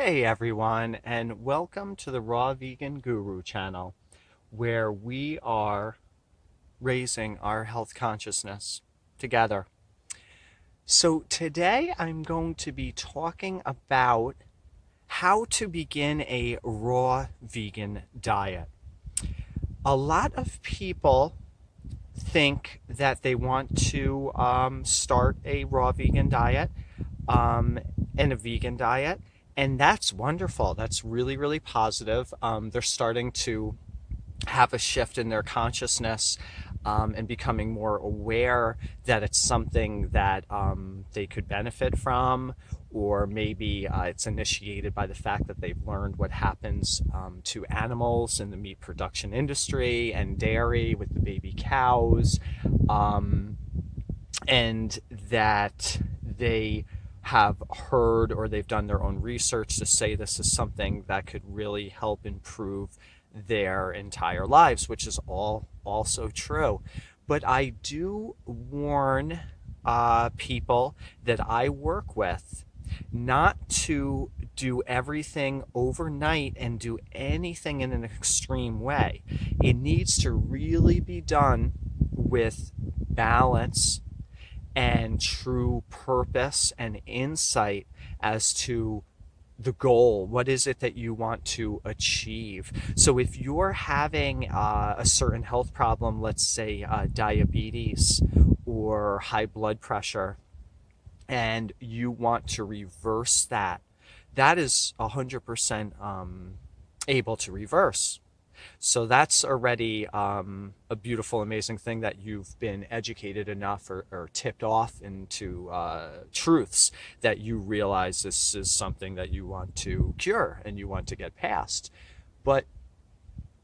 Hey everyone, and welcome to the Raw Vegan Guru channel, where we are raising our health consciousness together. So today I'm going to be talking about how to begin a raw vegan diet. A lot of people think that they want to start a raw vegan diet um, and a vegan diet. And that's wonderful. That's really, really positive. They're starting to have a shift in their consciousness and becoming more aware that it's something that they could benefit from, or maybe it's initiated by the fact that they've learned what happens to animals in the meat production industry and dairy with the baby cows, um, and that they have heard or they've done their own research to say this is something that could really help improve their entire lives, which is all also true. But I do warn people that I work with not to do everything overnight and do anything in an extreme way. It needs to really be done with balance and true purpose and insight as to the goal. What is it that you want to achieve? So if you're having a certain health problem, let's say diabetes or high blood pressure, and you want to reverse that, that is 100% able to reverse. So that's already a beautiful, amazing thing that you've been educated enough or tipped off into truths that you realize this is something that you want to cure and you want to get past. But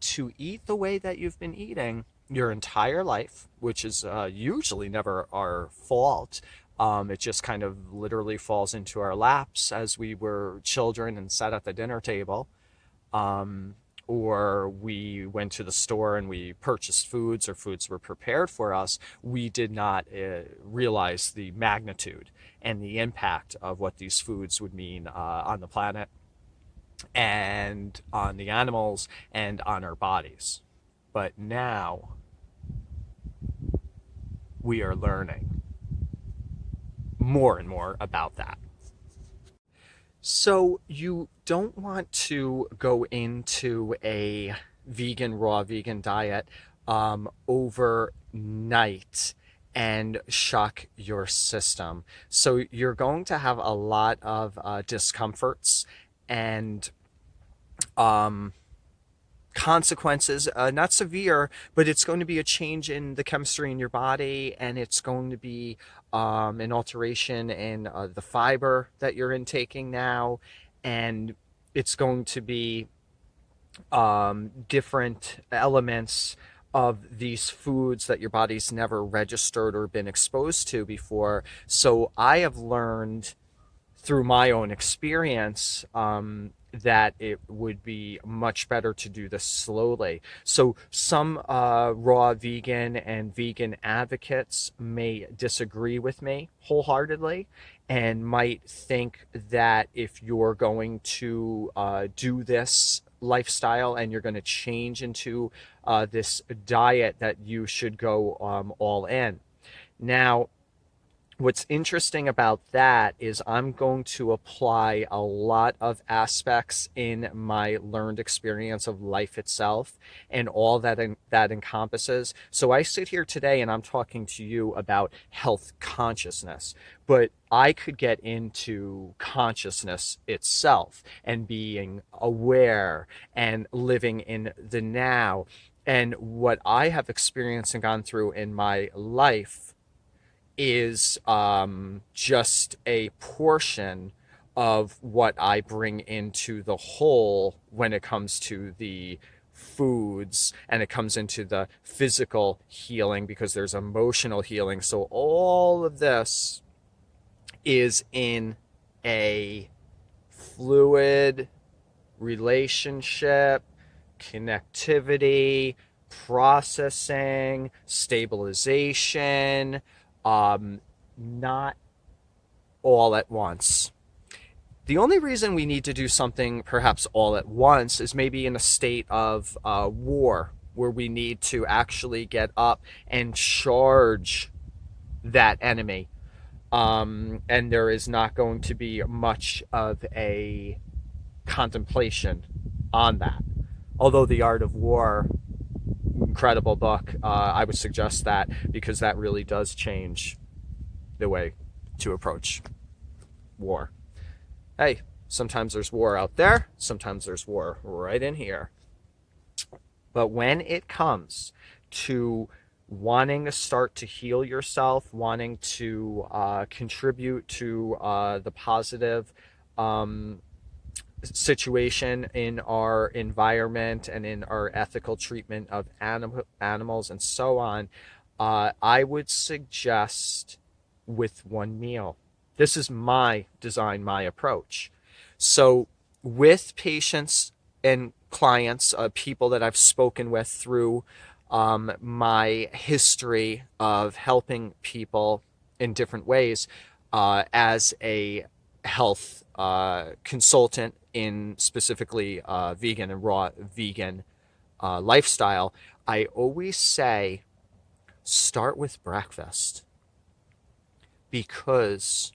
to eat the way that you've been eating your entire life, which is usually never our fault, it just kind of literally falls into our laps as we were children and sat at the dinner table. Um, or we went to the store and we purchased foods or foods were prepared for us, we did not realize the magnitude and the impact of what these foods would mean on the planet and on the animals and on our bodies. But now we are learning more and more about that. So you don't want to go into a raw vegan diet overnight and shock your system. So you're going to have a lot of discomforts and um, consequences, not severe, but it's going to be a change in the chemistry in your body, and it's going to be an alteration in the fiber that you're intaking now, and it's going to be different elements of these foods that your body's never registered or been exposed to before. So I have learned through my own experience that it would be much better to do this slowly. So some raw vegan and vegan advocates may disagree with me wholeheartedly and might think that if you're going to do this lifestyle and you're going to change into this diet that you should go all in. Now, what's interesting about that is I'm going to apply a lot of aspects in my learned experience of life itself and all that encompasses. So I sit here today and I'm talking to you about health consciousness, but I could get into consciousness itself and being aware and living in the now. And what I have experienced and gone through in my life is just a portion of what I bring into the whole when it comes to the foods and it comes into the physical healing, because there's emotional healing. So all of this is in a fluid relationship, connectivity, processing, stabilization, not all at once. The only reason we need to do something perhaps all at once is maybe in a state of war, where we need to actually get up and charge that enemy. And there is not going to be much of a contemplation on that. Although The Art of War, incredible book, I would suggest that, because that really does change the way to approach war. Hey, sometimes there's war out there, sometimes there's war right in here. But when it comes to wanting to start to heal yourself, wanting to contribute to the positive situation in our environment and in our ethical treatment of animals and so on, I would suggest with one meal. This is my design, my approach. So with patients and clients, people that I've spoken with through my history of helping people in different ways, as a health consultant in specifically vegan and raw vegan lifestyle, I always say start with breakfast, because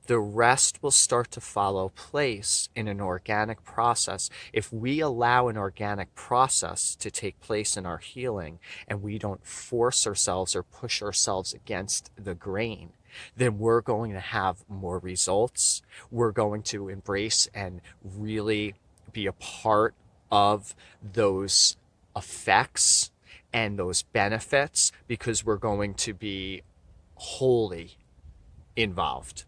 the rest will start to follow place in an organic process. If we allow an organic process to take place in our healing, and we don't force ourselves or push ourselves against the grain, then we're going to have more results. We're going to embrace and really be a part of those effects and those benefits, because we're going to be wholly involved.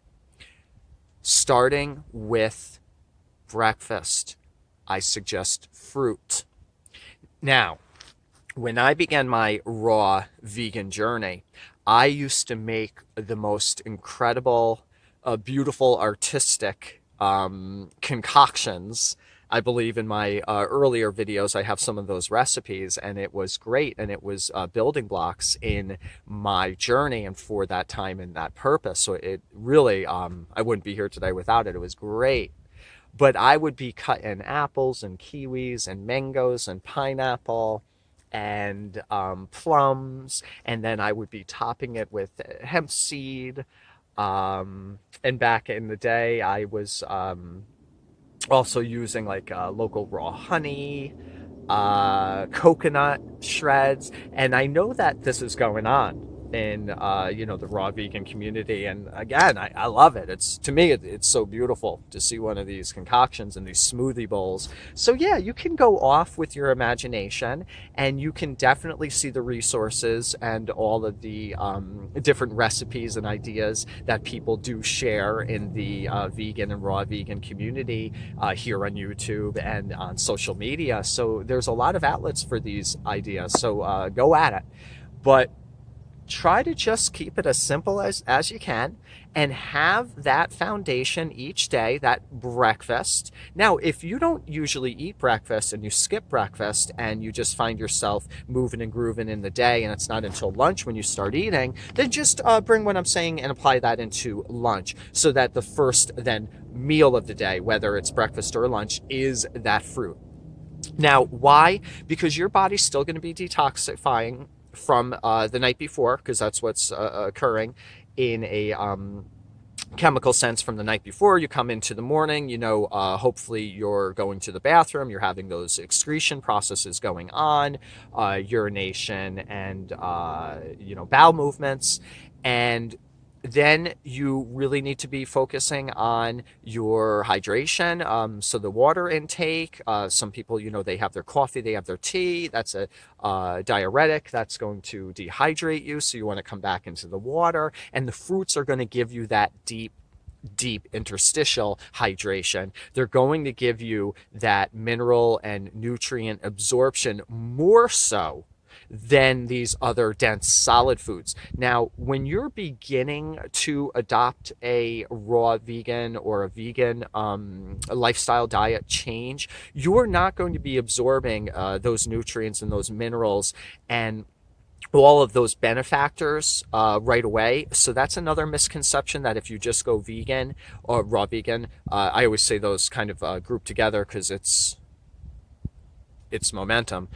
Starting with breakfast, I suggest fruit. Now, when I began my raw vegan journey, I used to make the most incredible, beautiful, artistic concoctions. I believe in my earlier videos, I have some of those recipes, and it was great. And it was building blocks in my journey and for that time and that purpose. So it really, I wouldn't be here today without it. It was great. But I would be cutting apples and kiwis and mangoes and pineapple and plums. And then I would be topping it with hemp seed. And back in the day, I was also using like local raw honey, coconut shreds. And I know that this is going on in the raw vegan community, and again, I love it. It's, to me, it's so beautiful to see one of these concoctions and these smoothie bowls. So yeah, you can go off with your imagination, and you can definitely see the resources and all of the different recipes and ideas that people do share in the vegan and raw vegan community here on YouTube and on social media. So there's a lot of outlets for these ideas, so go at it. But try to just keep it as simple as you can, and have that foundation each day, that breakfast. Now, if you don't usually eat breakfast and you skip breakfast and you just find yourself moving and grooving in the day, and it's not until lunch when you start eating, then just bring what I'm saying and apply that into lunch, so that the first then meal of the day, whether it's breakfast or lunch, is that fruit. Now, why? Because your body's still going to be detoxifying from the night before, because that's what's occurring in a chemical sense from the night before. You come into the morning, hopefully you're going to the bathroom, you're having those excretion processes going on, urination and bowel movements, and then you really need to be focusing on your hydration. So the water intake, some people, they have their coffee, they have their tea. That's a diuretic. That's going to dehydrate you. So you want to come back into the water. And the fruits are going to give you that deep interstitial hydration. They're going to give you that mineral and nutrient absorption more so than these other dense solid foods. Now, when you're beginning to adopt a raw vegan or a vegan lifestyle diet change, you're not going to be absorbing those nutrients and those minerals and all of those benefactors right away. So that's another misconception, that if you just go vegan or raw vegan, I always say those kind of group together because it's momentum.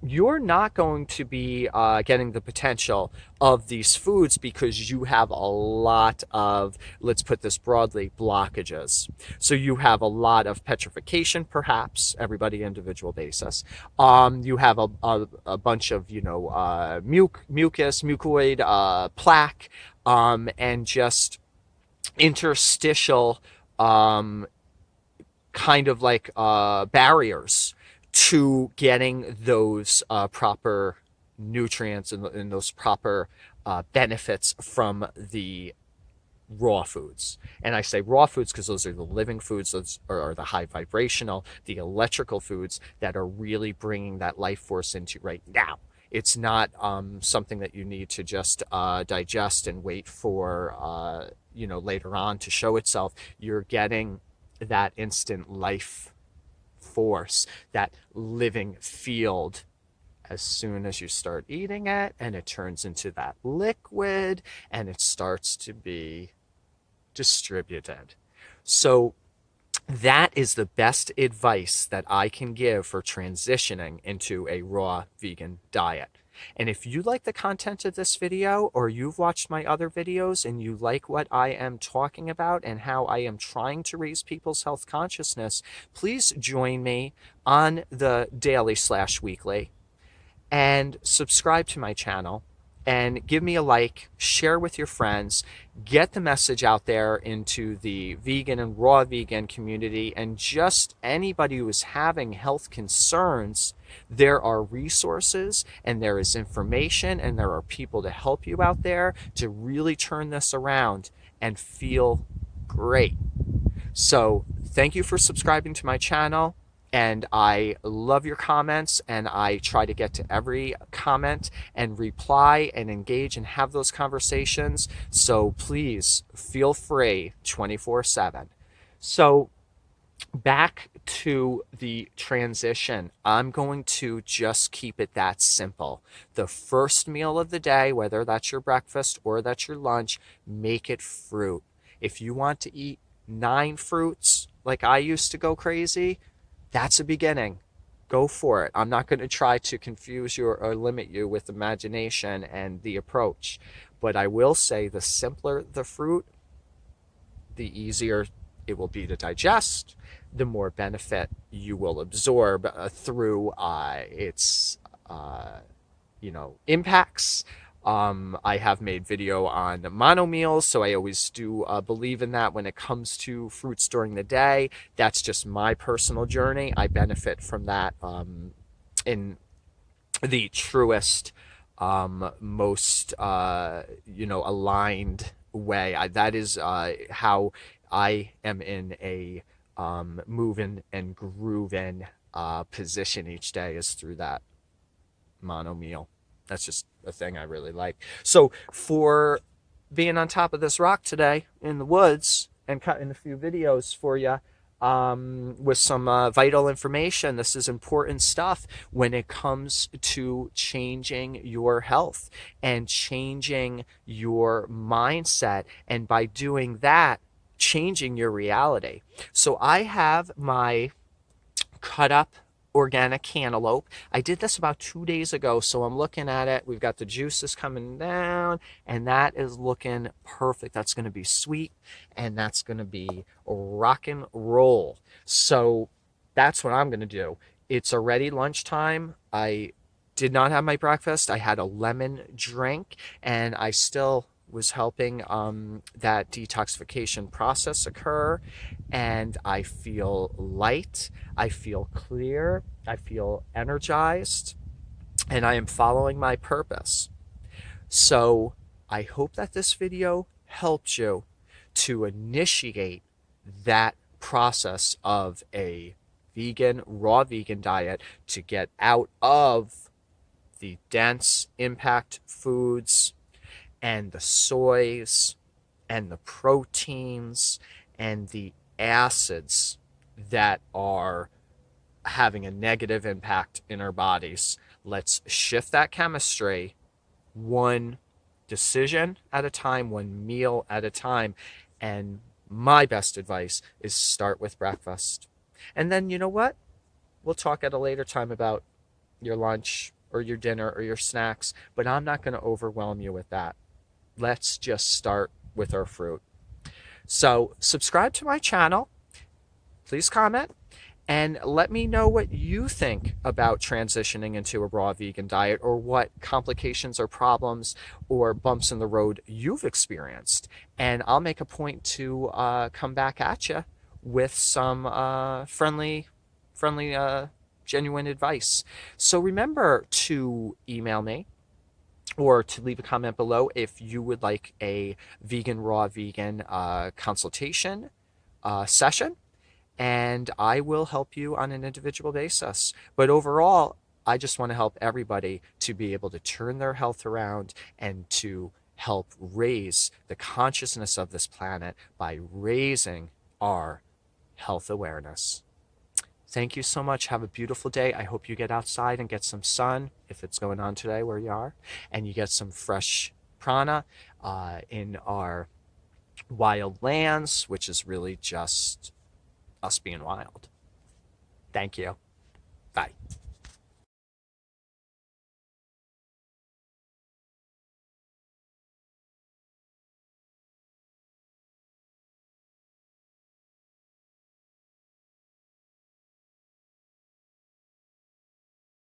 You're not going to be getting the potential of these foods because you have a lot of, let's put this broadly, blockages. So you have a lot of petrification, perhaps, everybody individual basis. You have a bunch of, mucus, mucoid, plaque, and just interstitial um, kind of like barriers to getting those proper nutrients and those proper benefits from the raw foods. And I say raw foods because those are the living foods, those are the high vibrational, the electrical foods that are really bringing that life force into right now. It's not something that you need to just digest and wait for later on to show itself. You're getting that instant life force, that living field, as soon as you start eating it, and it turns into that liquid and it starts to be distributed. So that is the best advice that I can give for transitioning into a raw vegan diet. And if you like the content of this video, or you've watched my other videos and you like what I am talking about and how I am trying to raise people's health consciousness, please join me on the daily/weekly and subscribe to my channel and give me a like, share with your friends, get the message out there into the vegan and raw vegan community, and just anybody who is having health concerns. There are resources and there is information and there are people to help you out there to really turn this around and feel great. So thank you for subscribing to my channel. And I love your comments, and I try to get to every comment and reply and engage and have those conversations. So please feel free 24/7. So back to the transition, I'm going to just keep it that simple. The first meal of the day, whether that's your breakfast or that's your lunch, make it fruit. If you want to eat 9 fruits like I used to go crazy, that's a beginning. Go for it. I'm not going to try to confuse you or limit you with imagination and the approach. But I will say, the simpler the fruit, the easier it will be to digest, the more benefit you will absorb through its impacts. I have made video on mono meals, so I always do believe in that when it comes to fruits during the day. That's just my personal journey. I benefit from that in the truest, most aligned way. That is how I am in a moving and grooving position each day, is through that mono meal. That's just a thing I really like. So for being on top of this rock today in the woods and cutting a few videos for you with some vital information, this is important stuff when it comes to changing your health and changing your mindset, and by doing that, changing your reality. So I have my cut up organic cantaloupe. I did this about 2 days ago, so I'm looking at it. We've got the juices coming down, and that is looking perfect. That's going to be sweet, and that's going to be rock and roll. So that's what I'm going to do. It's already lunchtime. I did not have my breakfast. I had a lemon drink, and I still was helping that detoxification process occur, and I feel light, I feel clear, I feel energized, and I am following my purpose. So I hope that this video helped you to initiate that process of a vegan, raw vegan diet, to get out of the dense impact foods and the soys and the proteins and the acids that are having a negative impact in our bodies, Let's shift that chemistry one decision at a time, one meal at a time. And my best advice is start with breakfast. And then, you know what? We'll talk at a later time about your lunch or your dinner or your snacks, but I'm not going to overwhelm you with that. Let's just start with our fruit. So, subscribe to my channel. Please comment and let me know what you think about transitioning into a raw vegan diet, or what complications or problems or bumps in the road you've experienced. And I'll make a point to come back at you with some friendly, genuine advice. So remember to email me or to leave a comment below if you would like a raw vegan consultation session, and I will help you on an individual basis. But overall, I just want to help everybody to be able to turn their health around and to help raise the consciousness of this planet by raising our health awareness. Thank you so much. Have a beautiful day. I hope you get outside and get some sun, if it's going on today where you are, and you get some fresh prana in our wild lands, which is really just us being wild. Thank you. Bye.